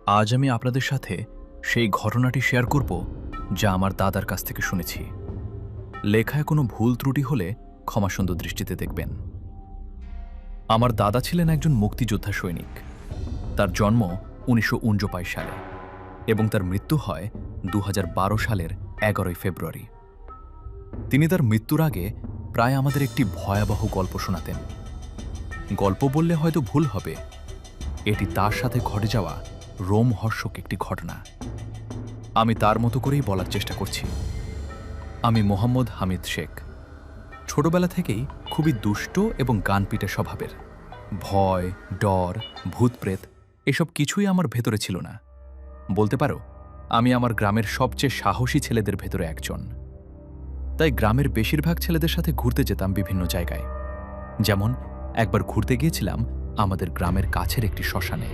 আজ আমি আপনাদের সাথে সেই ঘটনাটি শেয়ার করব যা আমার দাদার কাছ থেকে শুনেছি। লেখায় কোনো ভুল ত্রুটি হলে ক্ষমাসুন্দর দৃষ্টিতে দেখবেন। আমার দাদা ছিলেন একজন মুক্তিযোদ্ধা সৈনিক। তার জন্ম 1949 সালে এবং তার মৃত্যু হয় 2012 সালের 11 ফেব্রুয়ারি। তিনি তার মৃত্যুর আগে প্রায় আমাদের একটি ভয়াবহ গল্প শোনাতেন। গল্প বললে হয়তো ভুল হবে, এটি তার সাথে ঘটে যাওয়া রোমহর্ষক একটি ঘটনা। আমি তার মতো করেই বলার চেষ্টা করছি। আমি মোহাম্মদ হামিদ শেখ। ছোটবেলা থেকেই খুবই দুষ্ট এবং গানপিটে স্বভাবের। ভয়, ডর, ভূতপ্রেত এসব কিছুই আমার ভেতরে ছিল না। বলতে পারো আমি আমার গ্রামের সবচেয়ে সাহসী ছেলেদের ভেতরে একজন। তাই গ্রামের বেশিরভাগ ছেলেদের সাথে ঘুরতে যেতাম বিভিন্ন জায়গায়। যেমন একবার ঘুরতে গিয়েছিলাম আমাদের গ্রামের কাছের একটি শ্মশানে।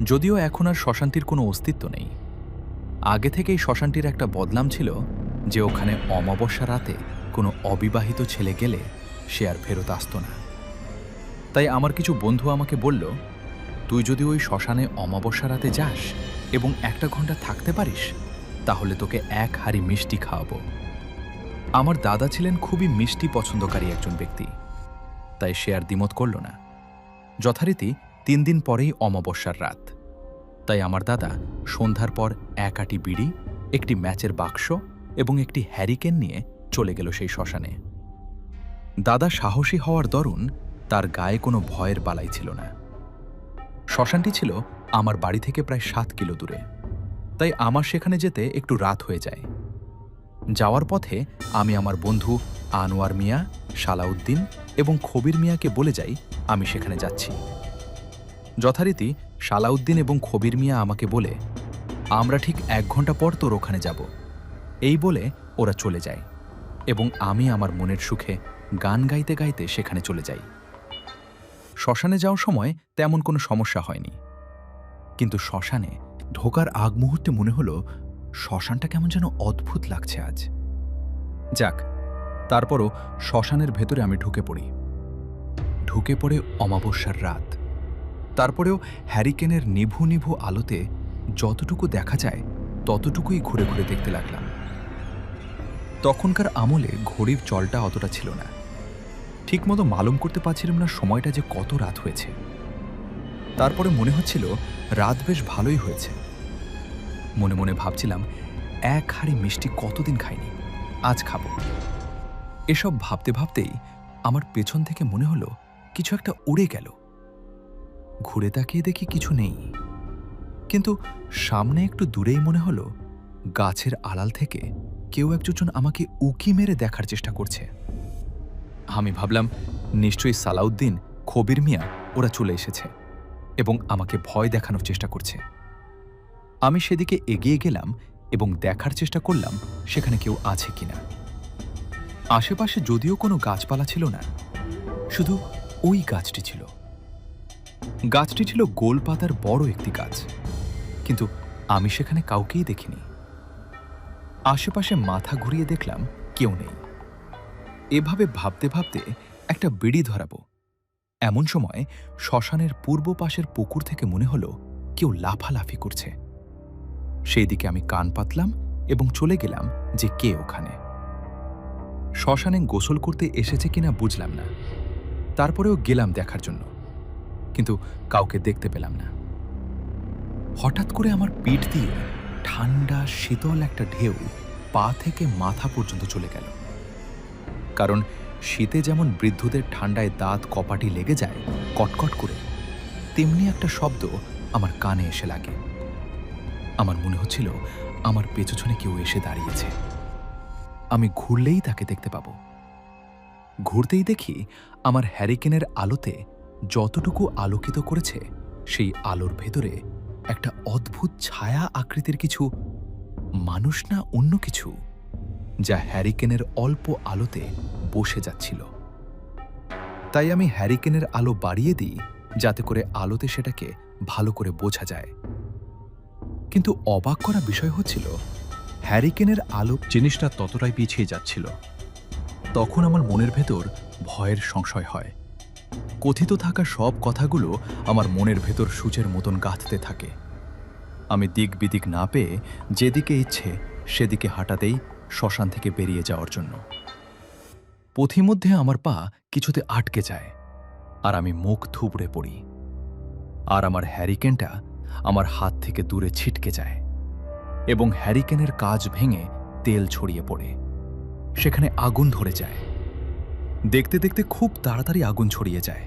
যদিও এখন আর শ্মশানটির কোনো অস্তিত্ব নেই। আগে থেকেই শ্মশানটির একটা বদনাম ছিল যে ওখানে অমাবস্যা রাতে কোনো অবিবাহিত ছেলে গেলে সে আর ফেরত আসত না। তাই আমার কিছু বন্ধু আমাকে বলল, তুই যদি ওই শ্মশানে অমাবস্যা রাতে যাস এবং 1 ঘন্টা থাকতে পারিস তাহলে তোকে 1 হাঁড়ি মিষ্টি খাওয়াবো। আমার দাদা ছিলেন খুবই মিষ্টি পছন্দকারী একজন ব্যক্তি, তাই সে আর দ্বিমত করল না। যথারীতি 3 দিন পরেই অমাবস্যার রাত। তাই আমার দাদা সন্ধ্যার পর 1 আঁটি বিড়ি, একটি ম্যাচের বাক্স এবং একটি হ্যারিকেন নিয়ে চলে গেল সেই শ্মশানে। দাদা সাহসী হওয়ার দরুন তার গায়ে কোনো ভয়ের বালাই ছিল না। শ্মশানটি ছিল আমার বাড়ি থেকে প্রায় 7 কিলো দূরে, তাই আমার সেখানে যেতে একটু রাত হয়ে যায়। যাওয়ার পথে আমি আমার বন্ধু আনোয়ার মিয়া, সালাউদ্দিন এবং খবির মিয়াকে বলে যাই আমি সেখানে যাচ্ছি। যথারীতি সালাউদ্দিন এবং খবির মিয়া আমাকে বলে, আমরা ঠিক 1 ঘন্টা পর তোর ওখানে যাব। এই বলে ওরা চলে যায় এবং আমি আমার মনের সুখে গান গাইতে গাইতে সেখানে চলে যাই। শ্মশানে যাওয়ার সময় তেমন কোনো সমস্যা হয়নি, কিন্তু শ্মশানে ঢোকার আগ মুহূর্তে মনে হলো শ্মশানটা কেমন যেন অদ্ভুত লাগছে আজ। যাক, তারপরও শ্মশানের ভেতরে আমি ঢুকে পড়ে অমাবস্যার রাত। তারপরেও হ্যারিকেনের নিভু নিভু আলোতে যতটুকু দেখা যায় ততটুকুই ঘুরে ঘুরে দেখতে লাগলাম। তখনকার আমলে ঘড়ির চলটা অতটা ছিল না। ঠিকমতো মালুম করতে পারছিলাম না সময়টা যে কত রাত হয়েছে। তারপরে মনে হচ্ছিল রাত বেশ ভালোই হয়েছে। মনে মনে ভাবছিলাম 1 হাঁড়ি মিষ্টি কতদিন খাইনি, আজ খাবো। এসব ভাবতে ভাবতেই আমার পেছন থেকে মনে হলো কিছু একটা উড়ে গেল। ঘুরে তাকিয়ে দেখি কিছু নেই, কিন্তু সামনে একটু দূরেই মনে হলো গাছের আড়াল থেকে কেউ একজন আমাকে উকি মেরে দেখার চেষ্টা করছে। আমি ভাবলাম নিশ্চয়ই সালাউদ্দিন, খবির মিয়া ওরা চলে এসেছে এবং আমাকে ভয় দেখানোর চেষ্টা করছে। আমি সেদিকে এগিয়ে গেলাম এবং দেখার চেষ্টা করলাম সেখানে কেউ আছে কিনা। আশেপাশে যদিও কোনো গাছপালা ছিল না, শুধু ওই গাছটি ছিল। গাছটি ছিল গোল পাতার বড় একটি গাছ, কিন্তু আমি সেখানে কাউকেই দেখিনি। আশেপাশে মাথা ঘুরিয়ে দেখলাম কেউ নেই। এভাবে ভাবতে ভাবতে একটা বিড়ি ধরাবো এমন সময় শ্মশানের পূর্ব পাশের পুকুর থেকে মনে হলো কেউ লাফালাফি করছে। সেই দিকে আমি কান পাতলাম এবং চলে গেলাম যে কে ওখানে। শ্মশানে গোসল করতে এসেছে কিনা বুঝলাম না। তারপরেও গেলাম দেখার জন্য, কিন্তু কাউকে দেখতে পেলাম না। হঠাৎ করে আমার পিঠ দিয়ে ঠান্ডা শীতল একটা ঢেউ পা থেকে মাথা পর্যন্ত চলে গেল। কারণ শীতে যেমন বৃদ্ধদের ঠান্ডায় দাঁত কপাটি লেগে যায় কটকট করে, তেমনি একটা শব্দ আমার কানে এসে লাগে। আমার মনে হচ্ছিল আমার পেছনে কেউ এসে দাঁড়িয়েছে। আমি ঘুরলেই তাকে দেখতে পাবো। ঘুরতেই দেখি আমার হ্যারিকেনের আলোতে যতটুকু আলোকিত করেছে সেই আলোর ভেতরে একটা অদ্ভুত ছায়া আকৃতির কিছু, মানুষ না অন্য কিছু, যা হ্যারিকেনের অল্প আলোতে বসে যাচ্ছিল। তাই আমি হ্যারিকেনের আলো বাড়িয়ে দিই যাতে করে আলোতে সেটাকে ভালো করে বোঝা যায়। কিন্তু অবাক করা বিষয় হচ্ছিল হ্যারিকেনের আলো জিনিসটা ততটাই পিছিয়ে যাচ্ছিল। তখন আমার মনের ভেতর ভয়ের সংশয় হয়। কথিত থাকা সব কথাগুলো আমার মনের ভেতর সূচের মতন গাঁথতে থাকে। আমি দিক বিদিক না পেয়ে যেদিকে ইচ্ছে সেদিকে হাঁটাতেই শ্মশান থেকে বেরিয়ে যাওয়ার জন্য। পথিমধ্যে আমার পা কিছুতে আটকে যায় আর আমি মুখ থুবড়ে পড়ি, আর আমার হ্যারিকেনটা আমার হাত থেকে দূরে ছিটকে যায় এবং হ্যারিকেনের কাজ ভেঙে তেল ছড়িয়ে পড়ে। সেখানে আগুন ধরে যায়। দেখতে দেখতে খুব তাড়াতাড়ি আগুন ছড়িয়ে যায়।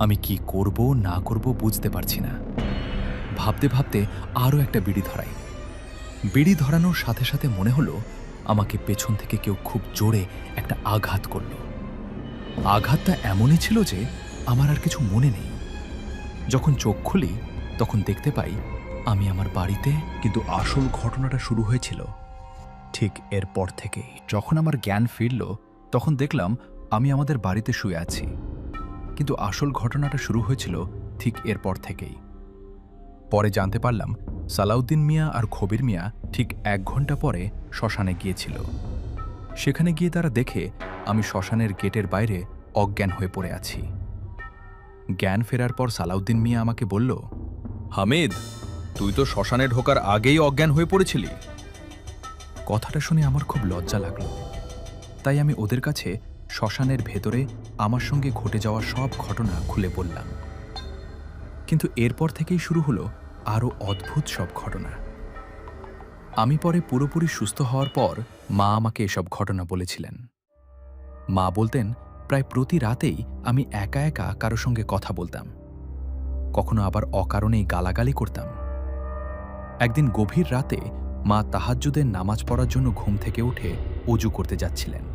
আমি কি করব না করব বুঝতে পারছি না। ভাবতে ভাবতে আরও একটা বিড়ি ধরাই। বিড়ি ধরানোর সাথে সাথে মনে হলো আমাকে পেছন থেকে কেউ খুব জোরে একটা আঘাত করল। আঘাতটা এমনই ছিল যে আমার আর কিছু মনে নেই। যখন চোখ খুলি তখন দেখতে পাই আমি আমার বাড়িতে। কিন্তু আসল ঘটনাটা শুরু হয়েছিল ঠিক এরপর থেকেই। যখন আমার জ্ঞান ফিরল তখন দেখলাম আমি আমাদের বাড়িতে শুয়ে আছি, কিন্তু আসল ঘটনাটা শুরু হয়েছিল ঠিক এরপর থেকেই। পরে জানতে পারলাম সালাউদ্দিন মিয়া আর খবির মিয়া ঠিক 1 ঘন্টা পরে শ্মশানে গিয়েছিল। সেখানে গিয়ে তারা দেখে আমি শ্মশানের গেটের বাইরে অজ্ঞান হয়ে পড়ে আছি। জ্ঞান ফেরার পর সালাউদ্দিন মিয়া আমাকে বলল, হামিদ, তুই তো শ্মশানে ঢোকার আগেই অজ্ঞান হয়ে পড়েছিলি। কথাটা শুনে আমার খুব লজ্জা লাগলো। তাই আমি ওদের কাছে শ্মশানের ভেতরে আমার সঙ্গে ঘটে যাওয়া সব ঘটনা খুলে বললাম। কিন্তু এরপর থেকেই শুরু হলো আরও অদ্ভুত সব ঘটনা। আমি পরে পুরোপুরি সুস্থ হওয়ার পর মা আমাকে এসব ঘটনা বলেছিলেন। মা বলতেন প্রায় প্রতি রাতেই আমি একা একা কারো সঙ্গে কথা বলতাম, কখনো আবার অকারণেই গালাগালি করতাম। একদিন গভীর রাতে মা তাহাজ্জুদের নামাজ পড়ার জন্য ঘুম থেকে উঠে অজু করতে যাচ্ছিলেন।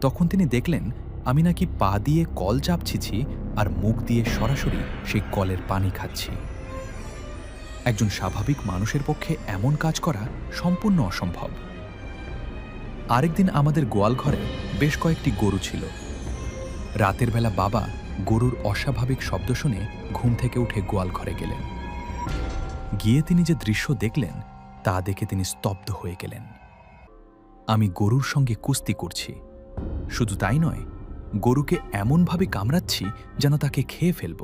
তখন তিনি দেখলেন আমি নাকি পা দিয়ে কল চাপছিছি আর মুখ দিয়ে সরাসরি সেই কলের পানি খাচ্ছি। একজন স্বাভাবিক মানুষের পক্ষে এমন কাজ করা সম্পূর্ণ অসম্ভব। আরেকদিন আমাদের গোয়াল ঘরে বেশ কয়েকটি গরু ছিল। রাতের বেলা বাবা গরুর অস্বাভাবিক শব্দ শুনে ঘুম থেকে উঠে গোয়াল ঘরে গেলেন। গিয়ে তিনি যে দৃশ্য দেখলেন তা দেখে তিনি স্তব্ধ হয়ে গেলেন। আমি গরুর সঙ্গে কুস্তি করছি, শুধু তাই নয়, গরুকে এমনভাবে কামড়াচ্ছি যেন তাকে খেয়ে ফেলব।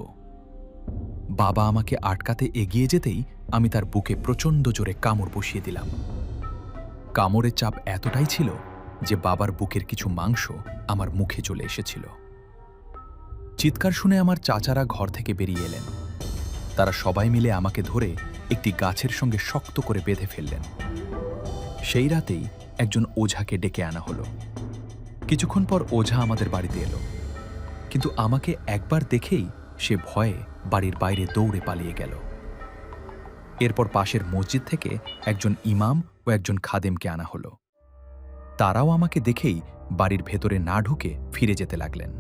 বাবা আমাকে আটকাতে এগিয়ে যেতেই আমি তার বুকে প্রচণ্ড জোরে কামড় বসিয়ে দিলাম। কামড়ের চাপ এতটাই ছিল যে বাবার বুকের কিছু মাংস আমার মুখে চলে এসেছিল। চিৎকার শুনে আমার চাচারা ঘর থেকে বেরিয়ে এলেন। তারা সবাই মিলে আমাকে ধরে একটি গাছের সঙ্গে শক্ত করে বেঁধে ফেললেন। সেই রাতেই একজন ওঝাকে ডেকে আনা হলো। কিছুক্ষণ পর ওঝা আমাদের বাড়িতে এলো, কিন্তু আমাকে একবার দেখেই সে ভয়ে বাড়ির বাইরে দৌড়ে পালিয়ে গেল। এরপর পাশের মসজিদ থেকে একজন ইমাম ও একজন খাদেমকে আনা হলো। তারাও আমাকে দেখেই বাড়ির ভেতরে না ঢুকে ফিরে যেতে লাগলেন।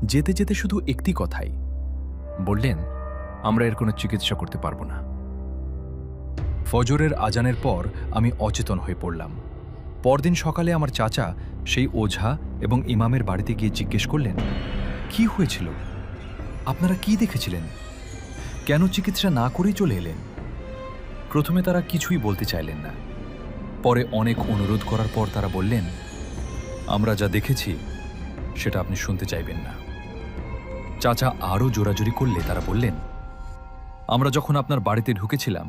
যেতে যেতে শুধু একটি কথাই বললেন, আমরা এর কোনো চিকিৎসা করতে পারবো না। ফজরের আজানের পর আমি অচেতন হয়ে পড়লাম। পরদিন সকালে আমার চাচা সেই ওঝা এবং ইমামের বাড়িতে গিয়ে জিজ্ঞেস করলেন, কি হয়েছিল? আপনারা কি দেখেছিলেন? কেন চিকিৎসা না করেই চলে এলেন? প্রথমে তারা কিছুই বলতে চাইলেন না। পরে অনেক অনুরোধ করার পর তারা বললেন, আমরা যা দেখেছি সেটা আপনি শুনতে চাইবেন না। চাচা আরও জোরাজুরি করলে তারা বললেন, আমরা যখন আপনার বাড়িতে ঢুকেছিলাম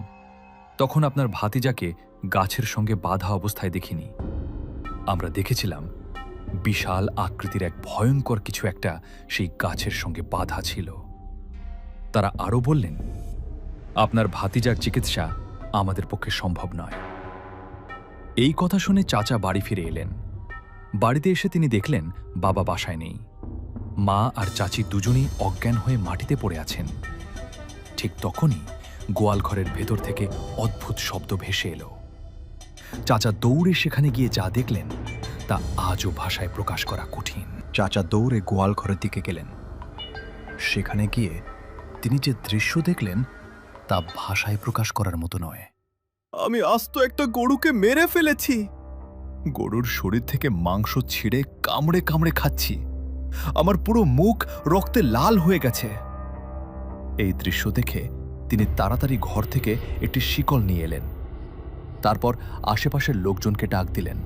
তখন আপনার ভাতিজাকে গাছের সঙ্গে বাঁধা অবস্থায় দেখিনি। আমরা দেখেছিলাম বিশাল আকৃতির এক ভয়ঙ্কর কিছু একটা সেই গাছের সঙ্গে বাঁধা ছিল। তারা আরও বললেন, আপনার ভাতিজার চিকিৎসা আমাদের পক্ষে সম্ভব নয়। এই কথা শুনে চাচা বাড়ি ফিরে এলেন। বাড়িতে এসে তিনি দেখলেন বাবা বাসায় নেই। মা আর চাচি দুজনেই অজ্ঞান হয়ে মাটিতে পড়ে আছেন। ঠিক তখনই গোয়াল ঘরের ভেতর থেকে অদ্ভুত শব্দ ভেসে এলো। চাচা দৌড়ে সেখানে গিয়ে যা দেখলেন তা আজও ভাষায় প্রকাশ করা কঠিন। চাচা দৌড়ে গোয়াল ঘরের দিকে গেলেন। সেখানে গিয়ে তিনি যে দৃশ্য দেখলেন তা ভাষায় প্রকাশ করার মতো নয়। আমি আস্ত একটা গরুকে মেরে ফেলেছি। গরুর শরীর থেকে মাংস ছিঁড়ে কামড়ে কামড়ে খাচ্ছি। আমার পুরো মুখ রক্তে লাল হয়ে গেছে। এই দৃশ্য দেখে তিনি তাড়াতাড়ি ঘর থেকে একটি শিকল নিয়ে এলেন। তারপর আশেপাশের লোকজনকে ডাক দিলেন।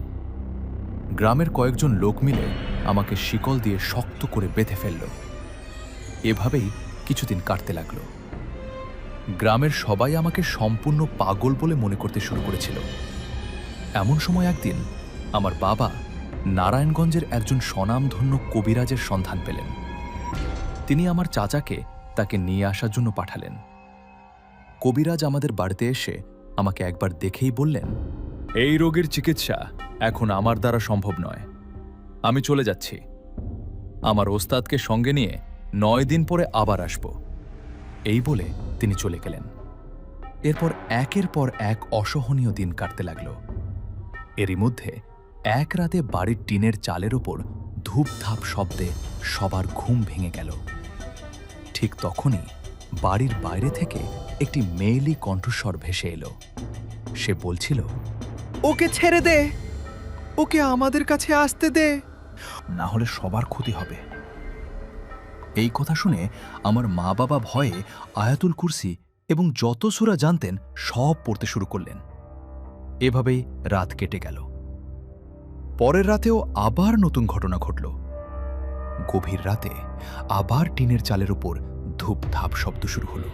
গ্রামের কয়েকজন লোক মিলে আমাকে শিকল দিয়ে শক্ত করে বেঁধে ফেলল। এভাবেই কিছুদিন কাটতে লাগলো। গ্রামের সবাই আমাকে সম্পূর্ণ পাগল বলে মনে করতে শুরু করেছিল। এমন সময় একদিন আমার বাবা নারায়ণগঞ্জের একজন স্বনামধন্য কবিরাজের সন্ধান পেলেন। তিনি আমার চাচাকে তাকে নিয়ে আসার জন্য পাঠালেন। কবিরাজ আমাদের বাড়িতে এসে আমাকে একবার দেখেই বললেন, এই রোগের চিকিৎসা এখন আমার দ্বারা সম্ভব নয়, আমি চলে যাচ্ছি। আমার ওস্তাদকে সঙ্গে নিয়ে 9 দিন পরে আবার আসব। এই বলে তিনি চলে গেলেন। এরপর একের পর এক অসহনীয় দিন কাটতে লাগল। এরই মধ্যে এক রাতে বাড়ির টিনের চালের ওপর ধূপধাপ শব্দে সবার ঘুম ভেঙে গেল। ঠিক তখনই বাড়ির বাইরে থেকে একটি মেয়েলি কণ্ঠস্বর ভেসে এলো। সে বলছিল, ওকে ছেড়ে দে, ওকে আমাদের কাছে আসতে দে। না হলে সবার ক্ষতি হবে। এই কথা শুনে আমার মা বাবা ভয়ে আয়াতুল কুরসি এবং যত সূরা জানতেন সব পড়তে শুরু করলেন। এভাবেই রাত কেটে গেল। পরের রাতেও আবার নতুন ঘটনা ঘটল। গভীর রাতে আবার টিনের চালের উপর ধূপধাপ শব্দ শুরু হলো।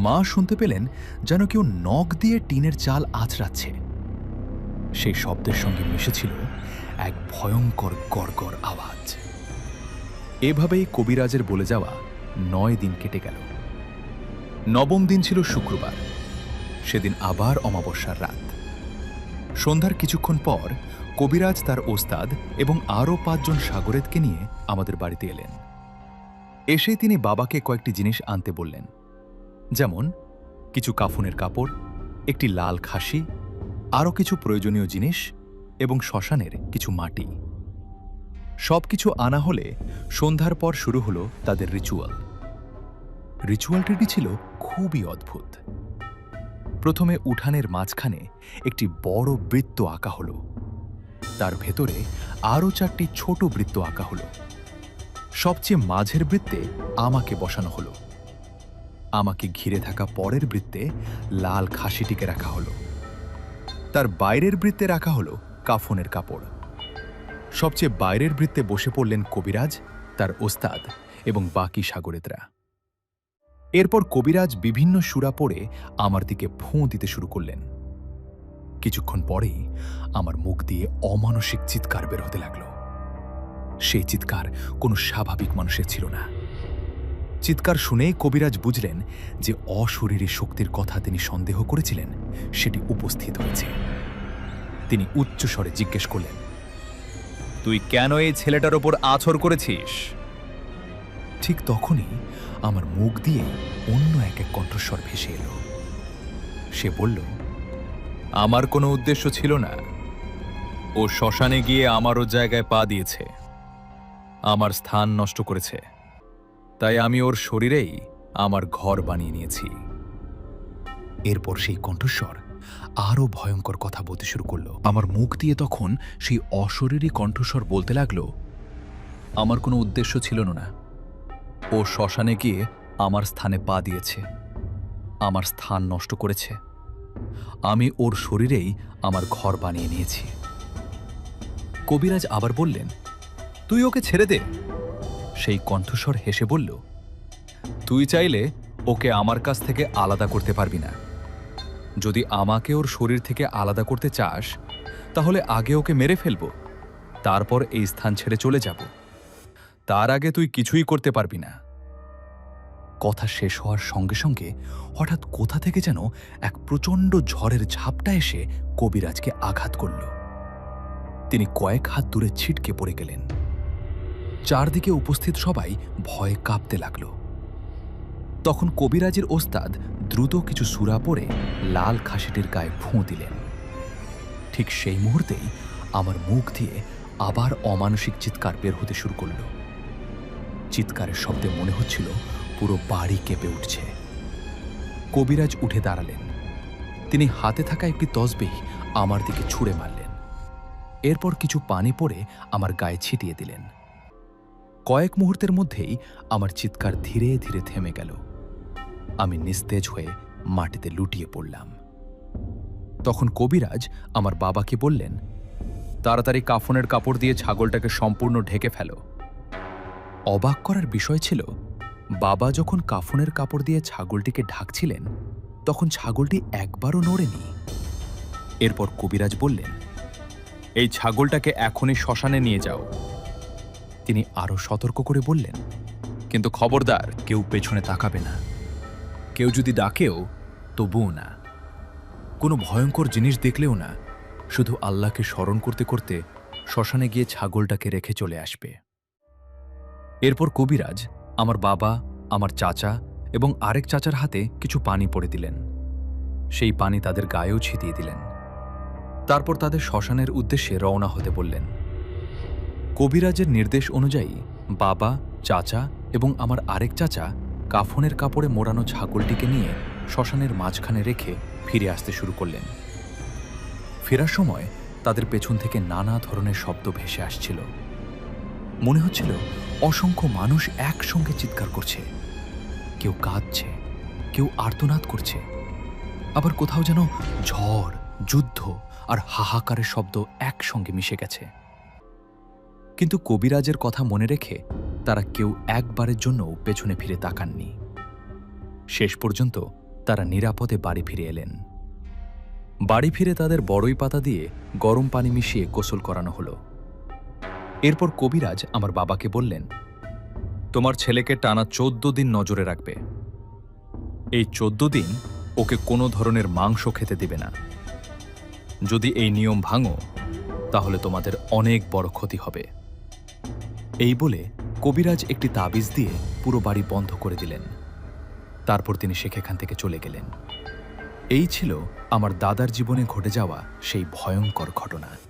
মা শুনতে পেলেন যেন কেউ নখ দিয়ে টিনের চাল আঁচড়াচ্ছে। সেই শব্দের সঙ্গে মিশেছিল এক ভয়ঙ্কর গড়গড় আওয়াজ। এভাবেই কবিরাজের বলে যাওয়া 9 দিন কেটে গেল। 9ম দিন ছিল শুক্রবার। সেদিন আবার অমাবস্যার রাত। সন্ধ্যার কিছুক্ষণ পর কবিরাজ তার ওস্তাদ এবং আরও 5 জন সাগরেদকে নিয়ে আমাদের বাড়িতে এলেন। এসে তিনি বাবাকে কয়েকটি জিনিস আনতে বললেন, যেমন কিছু কাফনের কাপড়, একটি লাল খাসি, আরও কিছু প্রয়োজনীয় জিনিস এবং শ্মশানের কিছু মাটি। সবকিছু আনা হলে সন্ধ্যার পর শুরু হলো তাদের রিচুয়াল। রিচুয়ালটি ছিল খুবই অদ্ভুত। প্রথমে উঠানের মাঝখানে একটি বড় বৃত্ত আঁকা হলো। তার ভেতরে আরও 4টি ছোট বৃত্ত আঁকা হলো। সবচেয়ে মাঝের বৃত্তে আমাকে বসানো হলো। আমাকে ঘিরে থাকা পরের বৃত্তে লাল খাসিটিকে রাখা হলো। তার বাইরের বৃত্তে রাখা হলো কাফনের কাপড়। সবচেয়ে বাইরের বৃত্তে বসে পড়লেন কবিরাজ, তার ওস্তাদ এবং বাকি সাগরেদরা। এরপর কবিরাজ বিভিন্ন সূরা পড়ে আমার দিকে ফোঁ দিতে শুরু করলেন। কিছুক্ষণ পরেই আমার মুখ দিয়ে অমানসিক চিৎকার বের হতে লাগল। সেই চিৎকার কোনো স্বাভাবিক মানুষের ছিল না। চিৎকার শুনেই কবিরাজ বুঝলেন যে অশরীরী শক্তির কথা তিনি সন্দেহ করেছিলেন সেটি উপস্থিত হয়েছে। তিনি উচ্চস্বরে জিজ্ঞেস করলেন, তুই কেন এই ছেলেটার ওপর আছর করেছিস? ঠিক তখনই আমার মুখ দিয়ে অন্য এক কণ্ঠস্বর ভেসে এলো। সে বলল, আমার কোনো উদ্দেশ্য ছিল না। ও শ্মশানে গিয়ে আমারও জায়গায় পা দিয়েছে, আমার স্থান নষ্ট করেছে, তাই আমি ওর শরীরেই আমার ঘর বানিয়ে নিয়েছি। এরপর সেই কণ্ঠস্বর আরও ভয়ঙ্কর কথা বলতে শুরু করলো। আমার মুখ দিয়ে তখন সেই অশরীরী কণ্ঠস্বর বলতে লাগলো, আমার কোনো উদ্দেশ্য ছিল না। ও শ্মশানে গিয়ে আমার স্থানে পা দিয়েছে, আমার স্থান নষ্ট করেছে, আমি ওর শরীরেই আমার ঘর বানিয়ে নিয়েছি। কবিরাজ আবার বললেন, তুই ওকে ছেড়ে দে। সেই কণ্ঠস্বর হেসে বলল, তুই চাইলে ওকে আমার কাছ থেকে আলাদা করতে পারবি না। যদি আমাকে ওর শরীর থেকে আলাদা করতে চাস তাহলে আগে ওকে মেরে ফেলব, তারপর এই স্থান ছেড়ে চলে যাব। তার আগে তুই কিছুই করতে পারবি না। কথা শেষ হওয়ার সঙ্গে সঙ্গে হঠাৎ কোথা থেকে যেন এক প্রচণ্ড ঝড়ের ঝাপটা এসে কবিরাজকে আঘাত করল। তিনি কয়েক হাত দূরে ছিটকে পড়ে গেলেন। চারদিকে উপস্থিত সবাই ভয়ে কাঁপতে লাগল। তখন কবিরাজের ওস্তাদ দ্রুত কিছু সূরা পড়ে লাল খাসিটির গায়ে ফোঁ দিলেন। ঠিক সেই মুহূর্তেই আমার মুখ দিয়ে আবার অমানসিক চিৎকার বের হতে শুরু করল। চিৎকারের শব্দে মনে হচ্ছিল পুরো বাড়ি কেঁপে উঠছে। কবিরাজ উঠে দাঁড়ালেন। তিনি হাতে থাকা একটি তসবিহ আমার দিকে ছুঁড়ে মারলেন। এরপর কিছু পানি পড়ে আমার গায়ে ছিটিয়ে দিলেন। কয়েক মুহূর্তের মধ্যেই আমার চিৎকার ধীরে ধীরে থেমে গেল। আমি নিস্তেজ হয়ে মাটিতে লুটিয়ে পড়লাম। তখন কবিরাজ আমার বাবাকে বললেন, তাড়াতাড়ি কাফনের কাপড় দিয়ে ছাগলটাকে সম্পূর্ণ ঢেকে ফেলো। অবাক করার বিষয় ছিল, বাবা যখন কাফনের কাপড় দিয়ে ছাগলটিকে ঢাকছিলেন তখন ছাগলটি একবারও নড়েনি। এরপর কবিরাজ বললেন, এই ছাগলটাকে এখনই শ্মশানে নিয়ে যাও। তিনি আরও সতর্ক করে বললেন, কিন্তু খবরদার, কেউ পেছনে তাকাবে না। কেউ যদি ডাকেও তবুও না। কোনো ভয়ঙ্কর জিনিস দেখলেও না, শুধু আল্লাহকে স্মরণ করতে করতে শ্মশানে গিয়ে ছাগলটাকে রেখে চলে আসবে। এরপর কবিরাজ আমার বাবা, আমার চাচা এবং আরেক চাচার হাতে কিছু পানি পড়ে দিলেন। সেই পানি তাদের গায়েও ছিটিয়ে দিলেন। তারপর তাদের শ্মশানের উদ্দেশ্যে রওনা হতে বললেন। কবিরাজের নির্দেশ অনুযায়ী বাবা, চাচা এবং আমার আরেক চাচা কাফনের কাপড়ে মোড়ানো ছাগলটিকে নিয়ে শ্মশানের মাঝখানে রেখে ফিরে আসতে শুরু করলেন। ফেরার সময় তাদের পেছন থেকে নানা ধরনের শব্দ ভেসে আসছিল। মনে হচ্ছিল অসংখ্য মানুষ একসঙ্গে চিৎকার করছে। কেউ কাঁদছে, কেউ আর্তনাদ করছে, আবার কোথাও যেন ঝড়, যুদ্ধ আর হাহাকারের শব্দ একসঙ্গে মিশে গেছে। কিন্তু কবিরাজের কথা মনে রেখে তারা কেউ একবারের জন্যও পেছনে ফিরে তাকাননি। শেষ পর্যন্ত তারা নিরাপদে বাড়ি ফিরে এলেন। বাড়ি ফিরে তাদের বড়ই পাতা দিয়ে গরম পানি মিশিয়ে গোসল করানো হলো। এরপর কবিরাজ আমার বাবাকে বললেন, তোমার ছেলেকে টানা 14 দিন নজরে রাখবে। এই 14 দিন ওকে কোনো ধরনের মাংস খেতে দিবে না। যদি এই নিয়ম ভাঙো তাহলে তোমাদের অনেক বড় ক্ষতি হবে। এই বলে কবিরাজ একটি তাবিজ দিয়ে পুরো বাড়ি বন্ধ করে দিলেন। তারপর তিনি সেখান থেকে চলে গেলেন। এই ছিল আমার দাদার জীবনে ঘটে যাওয়া সেই ভয়ঙ্কর ঘটনা।